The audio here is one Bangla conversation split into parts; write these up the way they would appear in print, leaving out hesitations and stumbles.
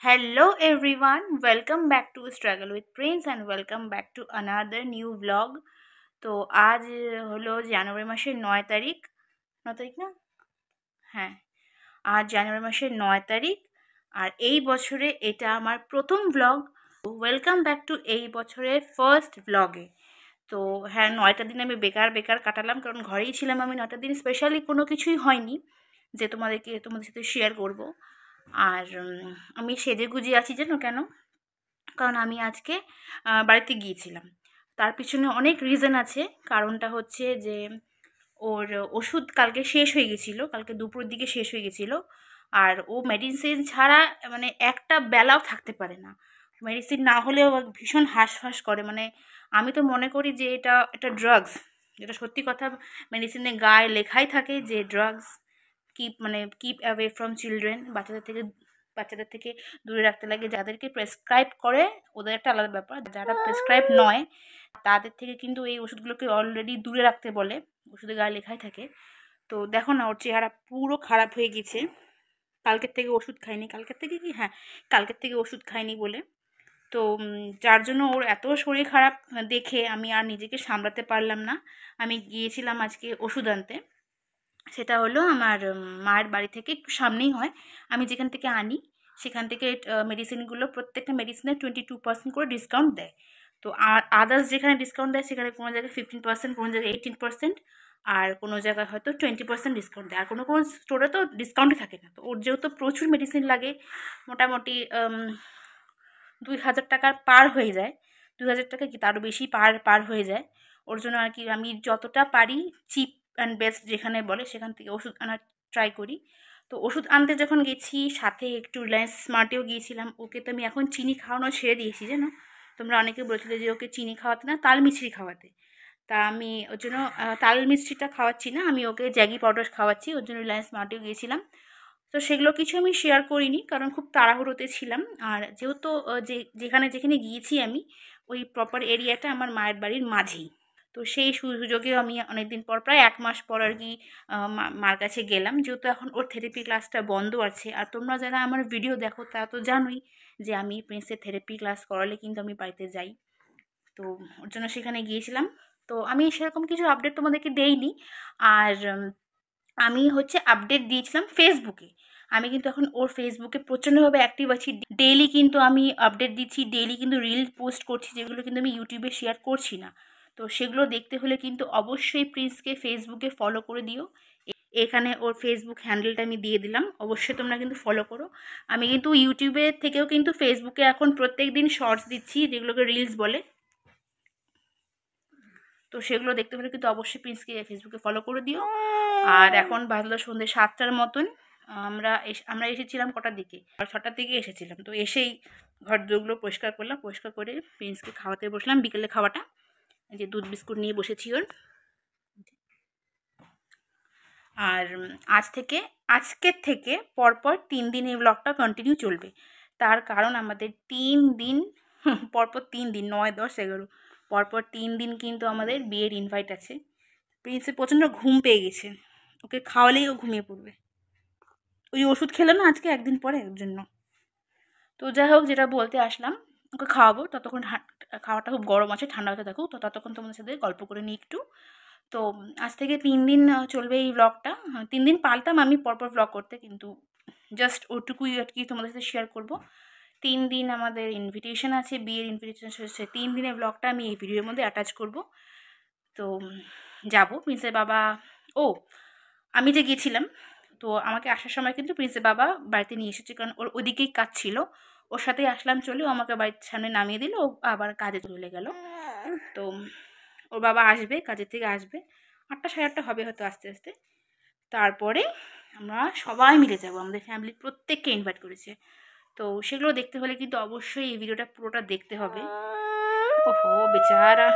Hello everyone, welcome back to Struggle with Prince and welcome back to another new vlog. তো আজ হলো জানুয়ারি মাসের 9 তারিখ। 9 তারিখ না? হ্যাঁ, আজ জানুয়ারি মাসের 9 তারিখ আর এই বছরে এটা আমার প্রথম ভ্লগ। ওয়েলকাম ব্যাক টু এই বছরের ফার্স্ট ভ্লগে। তো হ্যাঁ, 9টা দিন আমি বেকার বেকার কাটালাম, কারণ ঘরেই ছিলাম আমি 9টা দিন। স্পেশালি কোনো কিছুই হয়নি যে তোমাদের সাথে শেয়ার করব। আর আমি সেজে গুজে আছি জানো কেন? কারণ আমি আজকে বাড়িতে গিয়েছিলাম। তার পিছনে অনেক রিজন আছে। কারণটা হচ্ছে যে ওর ওষুধ কালকে শেষ হয়ে গেছিলো, কালকে দুপুরের দিকে শেষ হয়ে গেছিলো। আর ও মেডিসিন ছাড়া মানে একটা বেলাও থাকতে পারে না। মেডিসিন না হলেও ও ভীষণ হাঁসফাঁস করে। মানে আমি তো মনে করি যে এটা ড্রাগস। যেটা সত্যি কথা, মেডিসিনে গায়ে লেখাই থাকে যে drugs keep away from children. বাচ্চাদের থেকে দূরে রাখতে লাগে। যাদেরকে প্রেসক্রাইব করে ওদের একটা আলাদা ব্যাপার, যারা প্রেসক্রাইব নয় তাদের থেকে কিন্তু এই ওষুধগুলোকে অলরেডি দূরে রাখতে বলে, ওষুধের গায়ে লেখাই থাকে। তো দেখো না, ওর চেহারা পুরো খারাপ হয়ে গেছে। কালকের থেকে ওষুধ খাইনি, কালকের থেকে ওষুধ খাইনি বলে। তো যার জন্য ওর এত শরীর খারাপ দেখে আমি আর নিজেকে সামলাতে পারলাম না। আমি গিয়েছিলাম আজকে ওষুধ আনতে। সেটা হলো আমার মায়ের বাড়ি থেকে একটু সামনেই হয়। আমি যেখান থেকে আনি সেখান থেকে মেডিসিনগুলো, প্রত্যেকটা মেডিসিনে 22% করে ডিসকাউন্ট দেয়। তো আর আদার্স যেখানে ডিসকাউন্ট দেয় সেখানে কোনো জায়গায় 15%, কোনো জায়গায় 18%, আর কোনো জায়গায় হয়তো 20% ডিসকাউন্ট দেয়। আর কোনো কোনো স্টোরে তো ডিসকাউন্টই থাকে না। তো ওর যেহেতু প্রচুর মেডিসিন লাগে, মোটামুটি 2,000 টাকার পার হয়ে যায়। 2,000 টাকা কি তারও বেশি পার পার হয়ে যায়। ওর জন্য আর কি আমি যতটা পারি চিপ অ্যান্ড বেস্ট যেখানে বলে সেখান থেকে ওষুধ আনার ট্রাই করি। তো ওষুধ আনতে যখন গেছি, সাথে একটু রিলায়েন্স স্মার্টেও গিয়েছিলাম। ওকে তো আমি এখন চিনি খাওয়ানো ছেড়ে দিয়েছি জানো। তোমরা অনেকে বলেছিলে যে ওকে চিনি খাওয়াতে না, তাল মিছরি খাওয়াতে। তা আমি ওর জন্য তাল মিছরিটা খাওয়াচ্ছি না, আমি ওকে জ্যাগি পাউডার খাওয়াচ্ছি। ওর জন্য রিলায়েন্স স্মার্টেও গিয়েছিলাম। তো সেগুলো কিছু আমি শেয়ার করিনি, কারণ খুব তাড়াহুড়োতে ছিলাম। আর যেহেতু যেখানে যেখানে গিয়েছি আমি, ওই প্রপার এরিয়াটা আমার মায়ের বাড়ির মাঝেই। তো সেই সুযোগে আমি অনেকদিন পর, প্রায় 1 মাস পর আর কি মার কাছে গেলাম। যেহেতু এখন ওর থেরাপি ক্লাসটা বন্ধ আছে, আর তোমরা যারা আমার ভিডিও দেখো তারা তো জানোই যে আমি প্রিন্সের থেরাপি ক্লাস করালে কিন্তু আমি বাড়িতে যাই। তো ওর জন্য সেখানে গিয়েছিলাম। তো আমি সেরকম কিছু আপডেট তোমাদেরকে দেইনি। আর আমি হচ্ছে আপডেট দিয়েছিলাম ফেসবুকে। আমি কিন্তু এখন ওর ফেসবুকে প্রচণ্ডভাবে অ্যাক্টিভ আছি। ডেইলি কিন্তু আমি আপডেট দিচ্ছি, ডেইলি কিন্তু রিল পোস্ট করছি, যেগুলো কিন্তু আমি ইউটিউবে শেয়ার করছি না। তো সেগুলো দেখতে হলে কিন্তু অবশ্যই প্রিন্সকে ফেসবুকে ফলো করে দিও। এখানে ওর ফেসবুক হ্যান্ডেলটা আমি দিয়ে দিলাম, অবশ্যই তোমরা কিন্তু ফলো করো। আমি কিন্তু ইউটিউবের থেকেও কিন্তু ফেসবুকে এখন প্রত্যেক দিন শর্টস দিচ্ছি, যেগুলোকে রিলস বলে। তো সেগুলো দেখতে হলে কিন্তু অবশ্যই প্রিন্সকে ফেসবুকে ফলো করে দিও। আর এখন বাজলো সন্ধ্যে 7টার মতন। আমরা এসেছিলাম কটার দিকে, 6টার দিকে এসেছিলাম। তো এসেই ঘর দুয়ারগুলো পরিষ্কার করলাম, পরিষ্কার করে প্রিন্সকে খাওয়াতে বসলাম বিকেলে খাওয়াটা। যে দুধ বিস্কুট নিয়ে বসেছি ওর। আর আজকের থেকে পরপর 3 দিন এই ব্লগটা কন্টিনিউ চলবে। তার কারণ আমাদের 3 দিন পরপর 3 দিন, 9, 10, 11 পরপর 3 দিন কিন্তু আমাদের বিয়ের ইনভাইট আছে। প্রিন্সের প্রচণ্ড ঘুম পেয়ে গেছে, ওকে খাওয়ালেই ও ঘুমিয়ে পড়বে। ওই ওষুধ খেলো না আজকে একদিন পরে, ওর জন্য। তো যাই হোক, যেটা বলতে আসলাম, ওকে খাওয়াবো। ততক্ষণ খাওয়াটা খুব গরম আছে, ঠান্ডা হতে থাকুক। তো ততক্ষণ তোমাদের সাথে গল্প করে নিই একটু। তো আজ থেকে 3 দিন চলবে এই ব্লগটা। 3 দিন পারতাম আমি পরপর ব্লগ করতে, কিন্তু জাস্ট ওটুকুই আর কি তোমাদের সাথে শেয়ার করব। 3 দিন আমাদের ইনভিটেশন আছে, বিয়ের ইনভিটেশন হচ্ছে। 3 দিনের ব্লগটা আমি এই ভিডিওর মধ্যে অ্যাটাচ করব। তো যাব প্রিন্সের বাবা। ও, আমি যে গিয়েছিলাম, তো আমাকে আসার সময় কিন্তু প্রিন্সের বাবা বাড়িতে নিয়ে এসেছে, কারণ ওর ওদিকেই কাজ ছিল। ওর সাথেই আসলাম চলে, ও আমাকে বাড়ির সামনে নামিয়ে দিল, ও আবার কাজে চলে গেল। তো ওর বাবা আসবে, কাজের থেকে আসবে 8টা, 8:30 হবে হয়তো আস্তে আস্তে। তারপরে আমরা সবাই মিলে যাব, আমাদের ফ্যামিলির প্রত্যেককে ইনভাইট করেছে। তো সেগুলো দেখতে হলে কিন্তু অবশ্যই এই ভিডিওটা পুরোটা দেখতে হবে। ওহো বেচারা।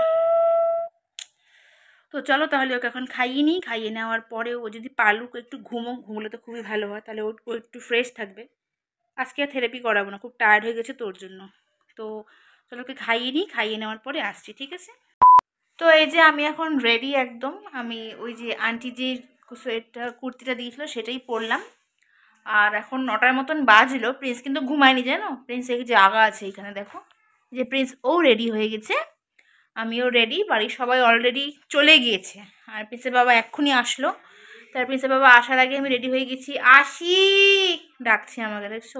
তো চলো তাহলে ওকে এখন খাইয়ে নিই। খাইয়ে নেওয়ার পরে ও যদি পালুক একটু ঘুমলে তো খুবই ভালো হয়, তাহলে ও একটু ফ্রেশ থাকবে। আজকে আর থেরাপি করাবো না, খুব টায়ার্ড হয়ে গেছে তোর জন্য। তো চলো ওকে খাইয়ে নিই, খাইয়ে নেওয়ার পরে আসছি, ঠিক আছে? তো এই যে আমি এখন রেডি একদম। আমি ওই যে আন্টি যে সোয়েটার কুর্তিটা দিয়েছিল সেটাই পরলাম। আর এখন 9টার মতন বাজলো। প্রিন্স কিন্তু ঘুমায়নি জানো, প্রিন্স এই যে আগা আছে এখানে দেখো, যে প্রিন্স ও রেডি হয়ে গেছে, আমিও রেডি, বাড়ির সবাই অলরেডি চলে গিয়েছে। আর প্রিন্সের বাবা এক্ষুনি আসলো, তার প্রিন্সের বাবা আসার আগে আমি রেডি হয়ে গেছি। আসি ডাকছে আমাকে, দেখছো,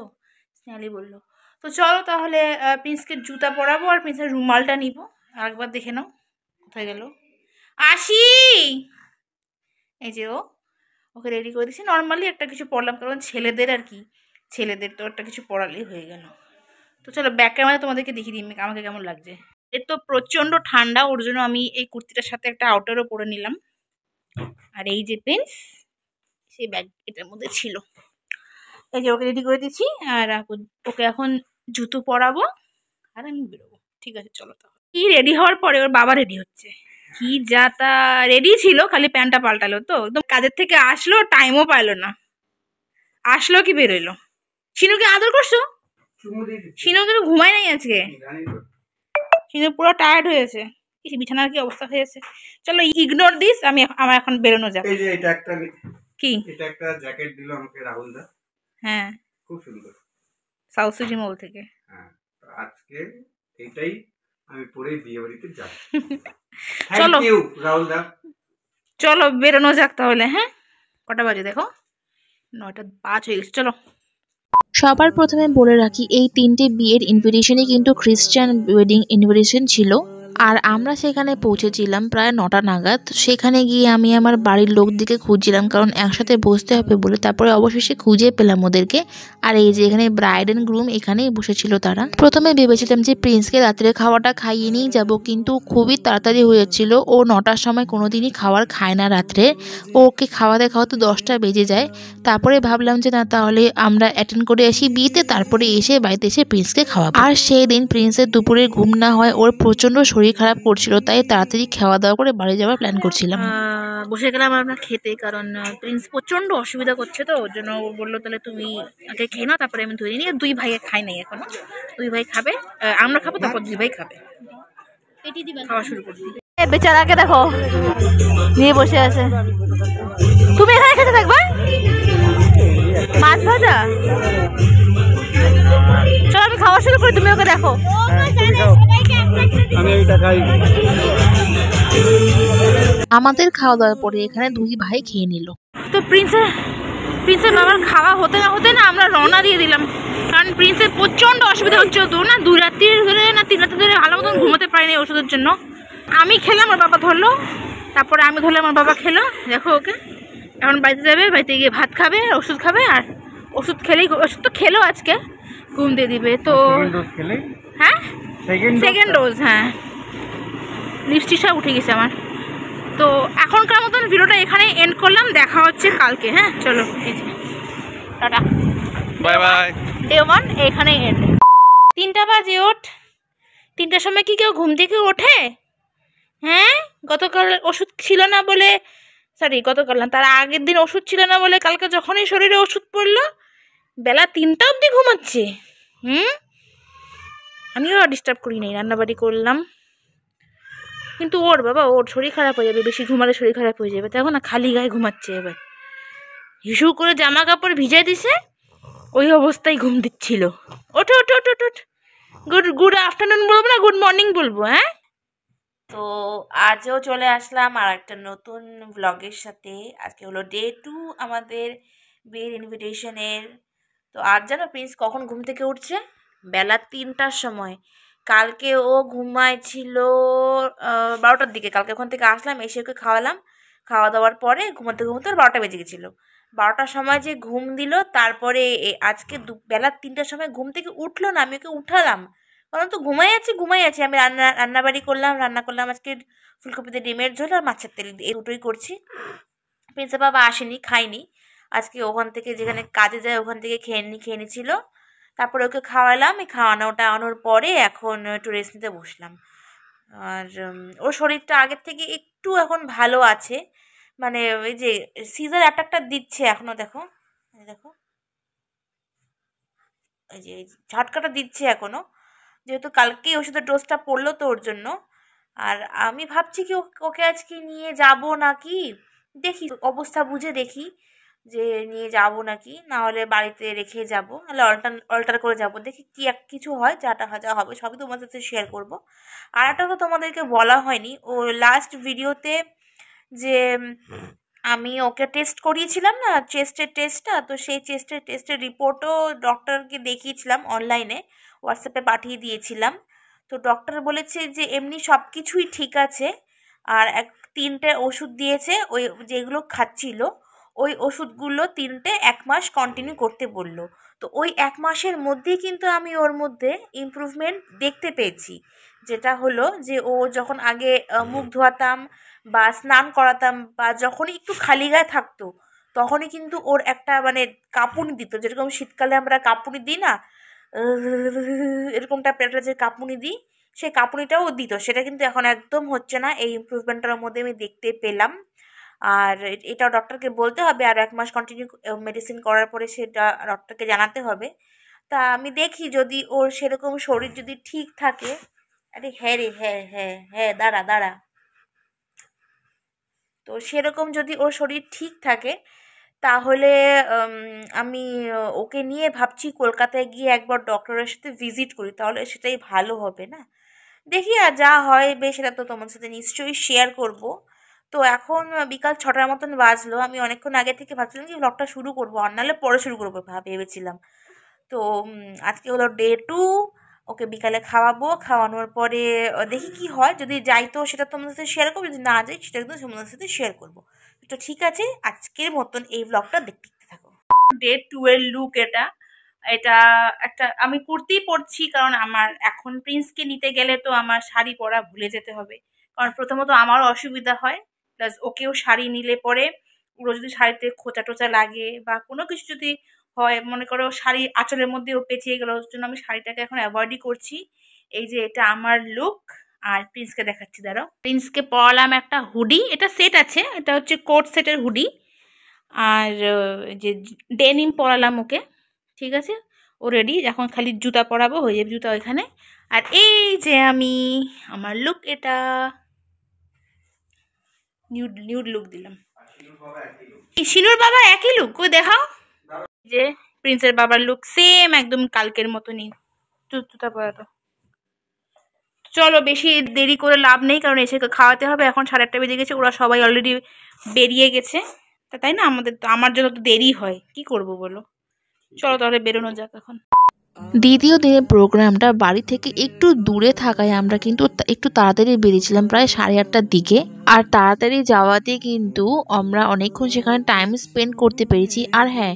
স্নেহালি বললো। তো চলো তাহলে প্রিন্সকে জুতা পরাবো আর প্রিন্সের রুমালটা নিব। আরেকবার দেখে নাও কোথায় গেল। আসি, এই যে ওকে রেডি করে দিচ্ছি। নর্মালি একটা কিছু পড়লাম, কারণ ছেলেদের আর কি, ছেলেদের তো একটা কিছু পড়ালেই হয়ে গেল। তো চলো ব্যাক ক্যামেরা তোমাদেরকে দেখিয়ে দিই আমাকে কেমন লাগছে। এর তো প্রচণ্ড ঠান্ডা, ওর জন্য আমি এই কুর্তিটার সাথে একটা আউটারও পরে নিলাম। আর এই যে প্রিন্স, সেই ব্যাগ এটার মধ্যে ছিল। এই যে ওকে রেডি করে দিচ্ছি, আর ওকে এখন জুতো পরাবো আর আমি বেরোবো। ঠিক আছে চলো। তো কি রেডি হওয়ার পরে ওর বাবা রেডি হচ্ছে, কি যা তা রেডি ছিল, খালি প্যান্টটা পাল্টালো। তো একদম কাজের থেকে আসলো, টাইমও পাইলো না, আসলো কি বেরোলো। শিনুকে আদর করছো? শিনু কিন্তু ঘুমায় নাই আজকে, শিনু পুরো টায়ার্ড হয়েছে, বিছানার কি অবস্থা হয়েছে। চলো ইগনোর দিস, আমার এখন বেরোনো যাবে। এই যে এটা একটা কি, এটা একটা জ্যাকেট দিল আমাকে রাহুল দা। হ্যাঁ, খুব সুন্দর, সাউথ সিটি মল থেকে। হ্যাঁ, আজকে এটাই আমি পরে বিয়ে বাড়িতে যাব। চলো থ্যাংক ইউ রাহুল দা। চলো বেরোনো যাক তাহলে। হ্যাঁ, কটা বাজে দেখো, 9:05 হয়ে গেছে। চলো। সবার প্রথমে বলে রাখি, এই 3টে বিয়ের ইনভিটেশনই কিন্তু খ্রিস্টান ওয়েডিং ইনভিটেশন ছিল। আর আমরা সেখানে পৌঁছেছিলাম প্রায় 9টা নাগাদ। সেখানে গিয়ে আমি আমার বাড়ির লোকদিকে খুঁজছিলাম, কারণ একসাথে বসতে হবে বলে। তারপরে অবশেষে খুঁজে পেলাম ওদেরকে। আর এই যে এখানে ব্রাইড অ্যান্ড গ্রুম এখানেই বসেছিল তারা। প্রথমে ভেবেছিলাম যে প্রিন্সকে রাত্রে খাওয়াটা খাইয়ে নিয়েই যাবো, কিন্তু খুবই তাড়াতাড়ি হয়েছিল। ও 9টার সময় কোনোদিনই খাবার খায় না রাত্রে, ওকে খাওয়াতে খাওয়াতে 10টা বেজে যায়। তারপরে ভাবলাম যে না, তাহলে আমরা অ্যাটেন্ড করে আসি বিয়েতে, তারপরে এসে বাড়িতে এসে প্রিন্সকে খাওয়াবো। আর সেই দিন প্রিন্সের দুপুরে ঘুম না হয়, ওর প্রচন্ড শরীর খারাপ করছিল, তাই তাড়াতাড়ি খাওয়া দাওয়া করে বাড়ি যাওয়ার প্ল্যান করছিলাম। বসে গেলাম আমরা খেতে, কারণ প্রিন্স প্রচণ্ড অসুবিধা করছে, তো ওর জন্য ও বললো তাহলে তুমি আগে খেয়ে নাও, তারপরে আমি ধরে নিই। দুই ভাইয়ে খাই নাই এখনো, দুই ভাই খাবে, আমরা খাবো, তারপর দুই ভাই খাবে। খাওয়া শুরু করছি। বেচারাকে দেখো নিয়ে বসে আছে। তুমি এখানে খেতে থাকবা, মাছ ভাজা। চলো আমি খাওয়া শুরু করি, তুমি ওকে দেখো। আমাদের খাওয়া দাওয়ার পরে এখানে দুই ভাই খেয়ে নিল। তো প্রিন্সের বাবার খাওয়া হতে না আমরা রওনা দিয়ে দিলাম, কারণ প্রিন্সের প্রচণ্ড অসুবিধা হচ্ছে। তো না 2 রাত্রি ধরে না 3 রাত্রি ধরে ভালো মতন ঘুমোতে পারিনি ওষুধের জন্য। আমি খেলাম, আমার বাবা ধরলো, তারপরে আমি ধরলাম, আমার বাবা খেলো। দেখো ওকে এখন বাড়িতে যাবে, বাড়িতে গিয়ে ভাত খাবে, ওষুধ খাবে, আর ওষুধ তো খেলো আজকে, ঘুম দিয়ে দিবে। তো হ্যাঁ, সেকেন্ড ডোজ, হ্যাঁ, লিপস্টিক সব উঠে গেছে আমার। তো এখনকার মতন ভিডিওটা এখানে এন্ড করলাম, দেখা হচ্ছে কালকে। হ্যাঁ চলো, টাটা, বাই বাই। ডে 1 এখানে এন্ড। 3টা বাজে, 3টার সময় কি কেউ ঘুম থেকে ওঠে? হ্যাঁ, গতকাল ওষুধ ছিল না বলে, গতকাল না, তার আগের দিন ওষুধ ছিল না বলে কালকে যখনই শরীরে ওষুধ পড়লো বেলা 3টা অবধি ঘুমাচ্ছে। আমিও ডিস্টার্ব করি নাই, রান্নাবাড়ি করলাম। কিন্তু ওর শরীর খারাপ হয়ে যাবে, বেশি ঘুমালে শরীর খারাপ হয়ে যাবে। দেখো না খালি গায়ে ঘুমাচ্ছে, এবার হিসু করে জামা কাপড় ভিজাই দিছে, ওই অবস্থায় ঘুম দিচ্ছিল। ওঠো ওঠো ওঠো ওঠ, গুড আফটারনুন বলবো না, গুড মর্নিং বলবো। হ্যাঁ, তো আজও চলে আসলাম আর একটা নতুন ব্লগের সাথে। আজকে হলো ডে 2 আমাদের বিয়ের ইনভিটেশনের। তো আর জানো প্রিন্স কখন ঘুম থেকে উঠছে? বেলা 3টার সময়। কালকে ও ঘুমাইছিল 12টার দিকে। কালকে ওখান থেকে আসলাম, এসে ওকে খাওয়ালাম, খাওয়া দাওয়ার পরে ঘুমাতে ঘুমাতে 12টা বেজে গেছিলো। 12টার সময় যে ঘুম দিল, তারপরে আজকে বেলা 3টার সময় ঘুম থেকে উঠলো না, আমি ওকে উঠালাম, কারণ তো ঘুমাই আছি। আমি রান্নাবাড়ি করলাম, রান্না করলাম আজকে ফুলকপিতে ডিমের ঝোল আর মাছের তেল, এই দুটোই করছি। প্রিন্সের বাবা আসেনি, খাইনি আজকে, ওখান থেকে যেখানে কাজে যায় ওখান থেকে খেয়ে নিছিল। তারপরে ওকে খাওয়ালাম, এই আনানোর পরে এখন একটু রেস্ট নিতে বসলাম। আর ওর শরীরটা আগের থেকে একটু এখন ভালো আছে, মানে ওই যে সিজার অ্যাটাকটা দিচ্ছে এখনও, দেখো এই যে ঝটকাটা দিচ্ছে এখনও, যেহেতু কালকেই ওষুধের ডোজটা পড়লো তো ওর জন্য। আর আমি ভাবছি কি ওকে আজকে নিয়ে যাব নাকি, দেখি অবস্থা বুঝে দেখি। যে নিয়ে যাব নাকি, না হলে বাড়িতে রেখে যাব, নাহলে অল্টার করে যাব, দেখি কি কিছু হয়, যা হবে সবই তোমার সাথে শেয়ার করব। আর একটা তো তোমাদেরকে বলা হয়নি, ও লাস্ট ভিডিওতে যে আমি ওকে টেস্ট করিয়েছিলাম না, চেস্টের টেস্টটা, তো সেই টেস্টের রিপোর্টও ডক্টরকে দেখিয়েছিলাম, অনলাইনে হোয়াটসঅ্যাপে পাঠিয়ে দিয়েছিলাম। তো ডক্টর বলেছে যে এমনি সব কিছুই ঠিক আছে, আর 3টে ওষুধ দিয়েছে, ওই যেগুলো খাচ্ছিল ওই ওষুধগুলো 3টে 1 মাস কন্টিনিউ করতে বললো। তো ওই 1 মাসের মধ্যেই কিন্তু আমি ওর মধ্যে ইমপ্রুভমেন্ট দেখতে পেয়েছি, যেটা হলো যে ও যখন আগে মুখ ধোয়াতাম বা স্নান করাতাম বা যখনই একটু খালি গায়ে থাকতো, তখনই কিন্তু ওর একটা মানে কাঁপুনি দিত, যেরকম শীতকালে আমরা কাঁপুনি দিই না, এরকমটা পেটে যে কাঁপুনি দিই, সেই কাঁপুনিটাও দিত। সেটা কিন্তু এখন একদম হচ্ছে না, এই ইমপ্রুভমেন্টটার মধ্যে আমি দেখতে পেলাম। আর এটাও ডক্টরকে বলতে হবে, আর 1 মাস কন্টিনিউ মেডিসিন করার পরে সেটা ডক্টরকে জানাতে হবে। তা আমি দেখি যদি ওর সেরকম শরীর যদি ঠিক থাকে, আরে হ্যাঁ রে, হ্যাঁ হ্যাঁ হ্যাঁ, দাঁড়া দাঁড়া, তো সেরকম যদি ওর শরীর ঠিক থাকে, তাহলে আমি ওকে নিয়ে ভাবছি কলকাতায় গিয়ে একবার ডক্টরের সাথে ভিজিট করি, তাহলে সেটাই ভালো হবে না। দেখি আর যা হয় বেশ, সেটা তো তোমার সাথে নিশ্চয়ই শেয়ার করব। তো এখন বিকাল 6টার মতন বাজলো, আমি অনেকক্ষণ আগে থেকে ভাবছিলাম যে ব্লগটা শুরু করবো, আর নাহলে পরে শুরু করবো ভেবেছিলাম। তো আজকে হলো ডে 2, ওকে বিকালে খাওয়াবো, খাওয়ানোর পরে দেখি কি হয়, যদি যাই তো সেটা তোমাদের সাথে শেয়ার করবো, যদি না যাই সেটা কিন্তু তোমাদের সাথে শেয়ার করবো। তো ঠিক আছে, আজকের মতন এই ব্লগটা দেখতে থাকো। ডে 2 এর লুক এটা, এটা একটা আমি কুর্তি পরছি, কারণ আমার এখন প্রিন্সকে নিতে গেলে তো আমার শাড়ি পরা ভুলে যেতে হবে, কারণ প্রথমত আমারও অসুবিধা হয়, প্লাস ওকেও শাড়ি নিলে পরে ওগুলো যদি শাড়িতে খোঁচা টোচা লাগে বা কোনো কিছু যদি হয়, মনে করো শাড়ি আঁচলের মধ্যেও পেঁচিয়ে গেল, ওর জন্য আমি শাড়িটাকে এখন অ্যাভয়েডই করছি। এই যে এটা আমার লুক, আর প্রিন্সকে দেখাচ্ছি, দাঁড়াও। প্রিন্সকে পরালাম একটা হুডি, এটা সেট আছে, এটা হচ্ছে কোট সেটের হুডি, আর যে ডেনিম পরালাম ওকে, ঠিক আছে, ও রেডি, এখন খালি জুতা পরাবো, হয়ে যাবে জুতা ওইখানে। আর এই যে আমি, আমার লুক এটা, নিউড নিউড লুক দিলাম। শিনুর বাবা একই লুক, ওই দেখাও, যে প্রিন্সের বাবার লুক সেম একদম কালকের মতনই, জুতা পরা। তো চলো, বেশি দেরি করে লাভ নেই, কারণ এসে খাওয়াতে হবে, এখন 8:30 বেজে গেছে, ওরা সবাই অলরেডি বেরিয়ে গেছে, তাই না, আমাদের তো, আমার জন্য তো দেরি হয়, কি করব বলো, চলো তাহলে বেরোনো যাক এখন। দ্বিতীয় দিনের প্রোগ্রামটা বাড়ি থেকে একটু দূরে থাকায় আমরা কিন্তু একটু তাড়াতাড়ি বেরিয়েছিলাম, প্রায় 8:30টার দিকে। আর তাড়াতাড়ি যাওয়াতে কিন্তু আমরা অনেকক্ষণ সেখানে টাইম স্পেন্ড করতে পেরেছি। আর হ্যাঁ,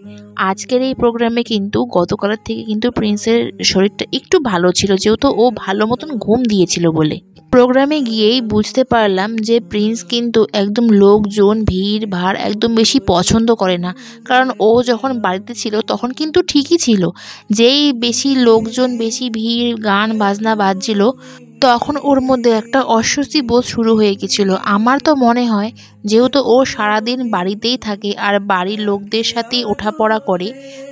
আজকের এই প্রোগ্রামে কিন্তু গতকালের থেকে কিন্তু প্রিন্সের শরীরটা একটু ভালো ছিল, যেহেতু ও ভালো মতন ঘুম দিয়েছিল বলে। প্রোগ্রামে গিয়েই বুঝতে পারলাম যে প্রিন্স কিন্তু একদম লোকজন ভিড় ভাড় একদম বেশি পছন্দ করে না, কারণ ও যখন বাড়িতে ছিল তখন কিন্তু ঠিকই ছিল, যেই বেশি লোকজন বেশি ভিড় গান বাজনা বাজছিল তখন ওর মধ্যে একটা অস্বস্তি বোধ শুরু হয়ে গেছিলো। আমার তো মনে হয় যেহেতু ও সারাদিন বাড়িতেই থাকে আর বাড়ির লোকদের সাথেই ওঠাপড়া করে,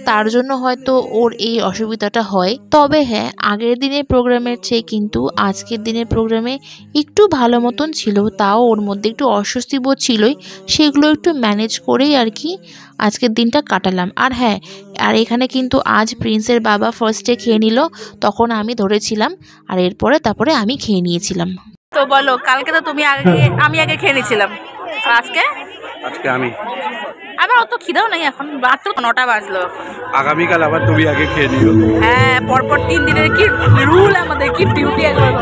তার জন্য হয়তো ওর এই অসুবিধাটা হয়। তবে হ্যাঁ, আগের দিনের প্রোগ্রামের চেয়ে কিন্তু আজকের দিনের প্রোগ্রামে একটু ভালো মতন ছিল, তাও ওর মধ্যে একটু অস্বস্তি বোধ ছিলই, সেগুলো একটু ম্যানেজ করেই আর কি আজকের দিনটা কাটালাম। আর হ্যাঁ, আর এখানে কিন্তু আজ প্রিন্সের বাবা ফার্স্টে খেয়ে নিল, তখন আমি ধরেছিলাম, আর তারপরে আমি খেয়ে নিয়েছিলাম। তো বলো, কালকে তো তুমি আগে, আমি আগে খেয়ে নিয়েছিলাম, আর আজকে আজকে আমি, আবার অত খিদাও নেই, এখন মাত্র 9টা বাজলো এখন। আগামীকাল আবার তুমি আগে খেয়ে নিও। হ্যাঁ, পরপর 3 দিনের কি রুল, আমাদের কি ডিউটি একবার।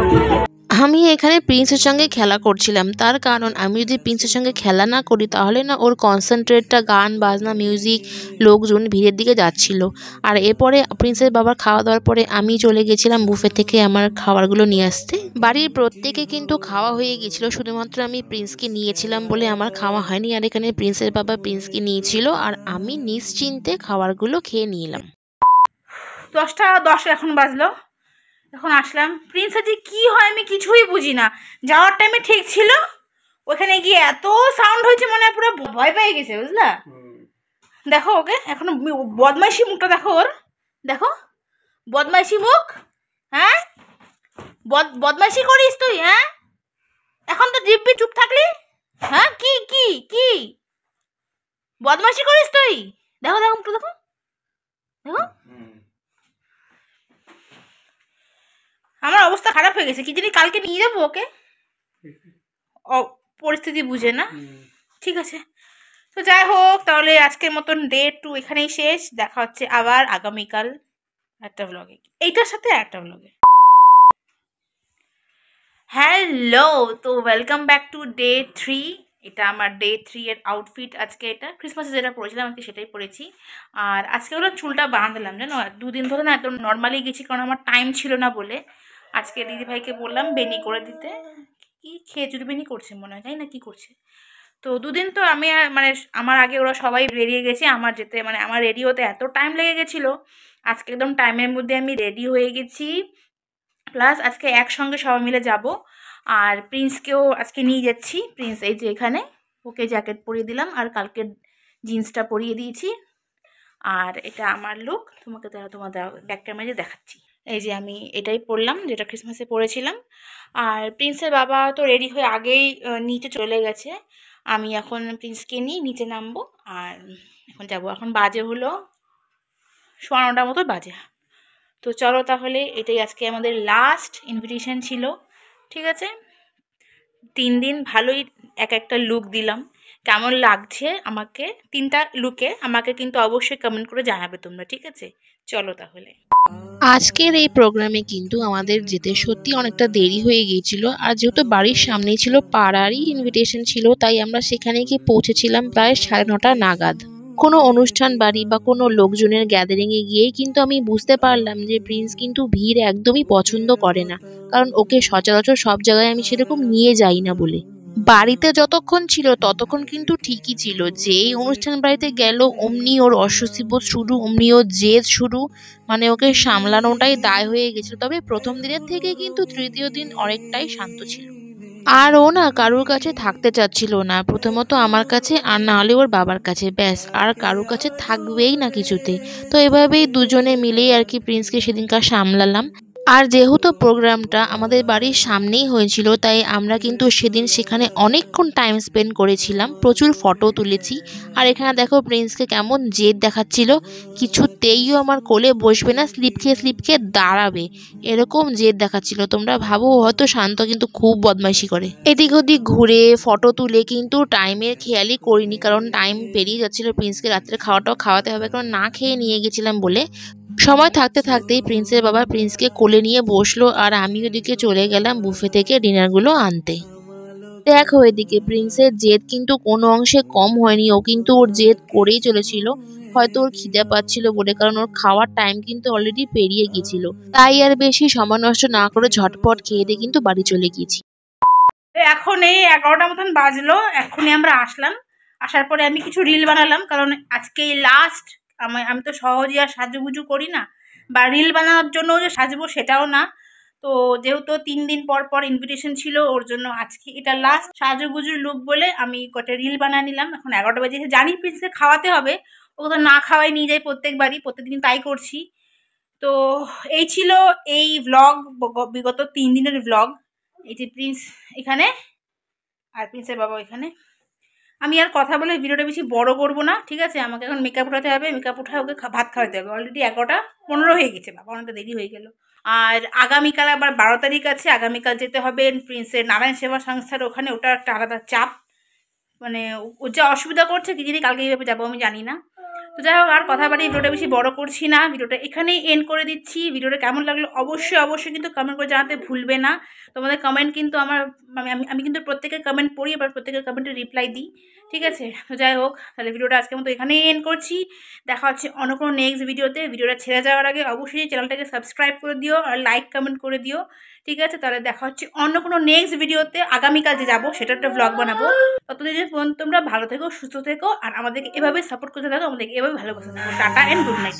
আমি এখানে প্রিন্সের সঙ্গে খেলা করছিলাম, তার কারণ আমি যদি প্রিন্সের সঙ্গে খেলা না করি তাহলে না ওর কনসেন্ট্রেটটা গান বাজনা মিউজিক লোকজন ভিড়ের দিকে যাচ্ছিল। আর এরপরে প্রিন্সের বাবার খাওয়া দাওয়ার পরে আমি চলে গেছিলাম বুফে থেকে আমার খাবারগুলো নিয়ে আসতে। বাড়ির প্রত্যেকে কিন্তু খাওয়া হয়ে গেছিলো, শুধুমাত্র আমি প্রিন্সকে নিয়েছিলাম বলে আমার খাওয়া হয়নি। আর এখানে প্রিন্সের বাবা প্রিন্সকে নিয়েছিল আর আমি নিশ্চিন্তে খাবারগুলো খেয়ে নিলাম। 10টা 10 এখন বাজলো, এখন আসলাম। প্রিন্সের যে কী হয় আমি কিছুই বুঝি না, যাওয়ার টাইমে ঠিক ছিল, ওখানে গিয়ে এত সাউন্ড হয়েছে মনে হয় পুরো ভয় পেয়ে গেছে, বুঝলা। দেখো ওকে এখন, বদমাইশি মুখটা দেখো ওর, দেখো বদমাইশি মুখ, হ্যাঁ বদমাইশি করিস তুই, হ্যাঁ এখন তো জিব্বি চুপ থাকলি, হ্যাঁ কি কি কি বদমাশি করিস তুই? দেখো দেখো একটু দেখো দেখো, আমার অবস্থা খারাপ হয়ে গেছে। কি জানি কালকে নিয়ে যাবো ওকে, পরিস্থিতি বুঝে না। ঠিক আছে, তো যাই হোক, তাহলে আজকের মতন ডে 2 এখানেই শেষ। দেখা হচ্ছে আবার আগামীকাল একটা ব্লগে, এইটার সাথে একটা ব্লগে। হ্যালো, তো ওয়েলকাম ব্যাক টু ডে 3। এটা আমার ডে 3 এর আউটফিট। আজকে এটা ক্রিসমাসে যেটা পরেছিলাম আজকে সেটাই পরেছি। আর আজকে হলো চুলটা বাঁধলাম, জানো, 2 দিন ধরে না এত নর্মালি গেছি, কারণ আমার টাইম ছিল না বলে। আজকে দিদিভাইকে বললাম বেনি করে দিতে। কি খেজুর বেনি করছে মনে হয়, তাই না, কি করছে। তো 2 দিন তো আমি মানে আমার আগে ওরা সবাই বেরিয়ে গেছে, আমার যেতে মানে আমার রেডি হতে এত টাইম লেগে গেছিলো। আজকে একদম টাইমের মধ্যে আমি রেডি হয়ে গেছি, প্লাস আজকে একসঙ্গে সবাই মিলে যাব। আর প্রিন্সকেও আজকে নিয়ে যাচ্ছি। প্রিন্স এই যে এখানে, ওকে জ্যাকেট পরিয়ে দিলাম আর কালকে জিন্সটা পরিয়ে দিয়েছি। আর এটা আমার লুক, তোমাদের ব্যাক ক্যামেরায় দেখাচ্ছি। এই যে আমি এটাই পরলাম যেটা ক্রিসমাসে পরেছিলাম। আর প্রিন্সের বাবা তো রেডি হয়ে আগেই নিচে চলে গেছে। আমি এখন প্রিন্সকে নিয়ে নিচে নামবো আর এখন যাব। এখন বাজে হলো 9:15 মতো বাজে। তো চলো তাহলে, এটাই আজকে আমাদের লাস্ট ইনভিটেশন ছিল। ঠিক আছে, 3 দিন ভালোই এক একটা লুক দিলাম। কেমন লাগছে আমাকে 3টা লুকে, আমাকে কিন্তু অবশ্যই কমেন্ট করে জানাবে তোমরা। ঠিক আছে, চলো তাহলে। আজকের এই প্রোগ্রামে কিন্তু আমাদের যেতে সত্যি অনেকটা দেরি হয়ে গিয়েছিল। আর যেহেতু বাড়ির সামনেই ছিল, পাড়ারই ইনভিটেশন ছিল, তাই আমরা সেখানে গিয়ে পৌঁছেছিলাম প্রায় 9:30 নাগাদ। কোনো অনুষ্ঠান বাড়ি বা কোনো লোকজনের গ্যাদারিংয়ে গিয়েই কিন্তু আমি বুঝতে পারলাম যে প্রিন্স কিন্তু ভিড় একদমই পছন্দ করে না, কারণ ওকে সচরাচর সব জায়গায় আমি সেরকম নিয়ে যাই না বলে। বাড়িতে যতক্ষণ ছিল ততক্ষণ কিন্তু ঠিকই ছিল, যেই অনুষ্ঠান বাড়িতে গেল অমনি ওর অস্বস্তি বোধ শুরু, অমনি ওর জেদ শুরু। মানে ওকে সামলানোটাই দায় হয়ে গেছিল। তবে প্রথম দিনের থেকে কিন্তু তৃতীয় দিন অনেকটাই শান্ত ছিল। আর ও না কারুর কাছে থাকতে চাচ্ছিল না, প্রথমত আমার কাছে আর না হলে ওর বাবার কাছে, ব্যাস, আর কারুর কাছে থাকবেই না কিছুতে। তো এভাবেই দুজনে মিলেই আর কি প্রিন্সকে সেদিনকার সামলালাম। আর যেহেতু প্রোগ্রামটা আমাদের বাড়ির সামনেই হয়েছিল, তাই আমরা কিন্তু সেদিন সেখানে অনেকক্ষণ টাইম স্পেন্ড করেছিলাম, প্রচুর ফটো তুলেছি। আর এখানে দেখো প্রিন্সকে কেমন জেদ দেখাচ্ছিল, কিছুতেইও আমার কোলে বসবে না, স্লিপ খেয়ে দাঁড়াবে, এরকম জেদ দেখাচ্ছিল। তোমরা ভাবো হয়তো শান্ত, কিন্তু খুব বদমাইশি করে। এদিক ওদিক ঘুরে ফটো তুলে কিন্তু টাইমের খেয়ালই করিনি, কারণ টাইম পেরিয়ে যাচ্ছিল। প্রিন্সকে রাত্রে খাওয়াটাও খাওয়াতে হবে, কারণ না খেয়ে নিয়ে গেছিলাম বলে। সময় থাকতে থাকতেই প্রিন্সের বাবা প্রিন্সকে কোলে নিয়ে বসলো, আর আমি ওদিকে চলে গেলাম বুফে থেকে ডিনারগুলো আনতে। দেখো এদিকে প্রিন্সের জেদ কিন্তু কোনো অংশে কম হয়নি, ও কিন্তু ওর জেদ করেই চলেছিল। হয়তো ওর খিদে পাচ্ছিল বলে, কারণ ওর খাওয়ার টাইম কিন্তু অলরেডি পেরিয়ে গেছিল। তাই আর বেশি সময় নষ্ট না করে ঝটপট খেয়ে দিয়ে কিন্তু বাড়ি চলে গিয়েছি। এখন এই 11টা মতন বাজলো, এখনই আমরা আসলাম। আসার পরে আমি কিছু রিল বানালাম, কারণ আজকে লাস্ট। আমি তো সহজে আর সাজুগুজু করি না, বা রিল বানানোর জন্য যে সাজবো সেটাও না। তো যেহেতু 3 দিন পর পর ইনভিটেশন ছিল, ওর জন্য আজকে এটা লাস্ট সাজুগুজুর লুক বলে আমি কটা রিল বানিয়ে নিলাম। এখন 11টা বাজে, জানি প্রিন্সকে খাওয়াতে হবে, ও তো না খাওয়াই নিয়ে যাই প্রত্যেকবারই, প্রত্যেকদিন তাই করছি। তো এই ছিল এই ভ্লগ, বিগত 3 দিনের ভ্লগ। এই যে প্রিন্স এখানে আর প্রিন্সের বাবা এখানে। আমি আর কথা বলে ভিডিওটা বেশি বড় করব না, ঠিক আছে। আমাকে এখন মেকআপ উঠাতে হবে, মেকআপ উঠায় ওকে ভাত খাওয়াতে হবে। অলরেডি 11:15 হয়ে গেছে, বাবা অনেকটা দেরি হয়ে গেল। আর আগামীকাল আবার 12 তারিখ আছে, আগামীকাল যেতে হবে প্রিন্সের নারায়ণ সেবা সংস্থার ওখানে। ওটা একটা আলাদা চাপ, মানে ও যা অসুবিধা করছে কি জানি, কালকে এইভাবে যাবো আমি জানি না। তো যাই হোক, আর কথা বাড়ি ভিডিওটা বেশি বড় করছি না, ভিডিওটা এখানেই এন্ড করে দিচ্ছি। ভিডিওটা কেমন লাগলো অবশ্যই কিন্তু কমেন্ট করে জানাতে ভুলবে না। তোমাদের কমেন্ট কিন্তু আমার আমি কিন্তু প্রত্যেকের কমেন্ট পড়ি, আবার প্রত্যেকের কমেন্টে রিপ্লাই দিই, ঠিক আছে। তো যাই হোক, তাহলে ভিডিওটা আজকের মতো এখানেই এন্ড করছি। দেখা হচ্ছে অন্য কোনো নেক্সট ভিডিওতে। ভিডিওটা ছেড়ে যাওয়ার আগে অবশ্যই চ্যানেলটাকে সাবস্ক্রাইব করে দিও আর লাইক কমেন্ট করে দিও, ঠিক আছে। তাহলে দেখা হচ্ছে অন্য কোনো নেক্সট ভিডিওতে। আগামীকাল যে যাবো সেটা একটা ব্লগ বানাবো। ততদিন পর্যন্ত তোমরা ভালো থেকো, সুস্থ থেকো, আর আমাদেরকে এভাবে সাপোর্ট করতে থাকো, আমাদেরকে এভাবে ভালোবাসা থাকো। Tata and good night.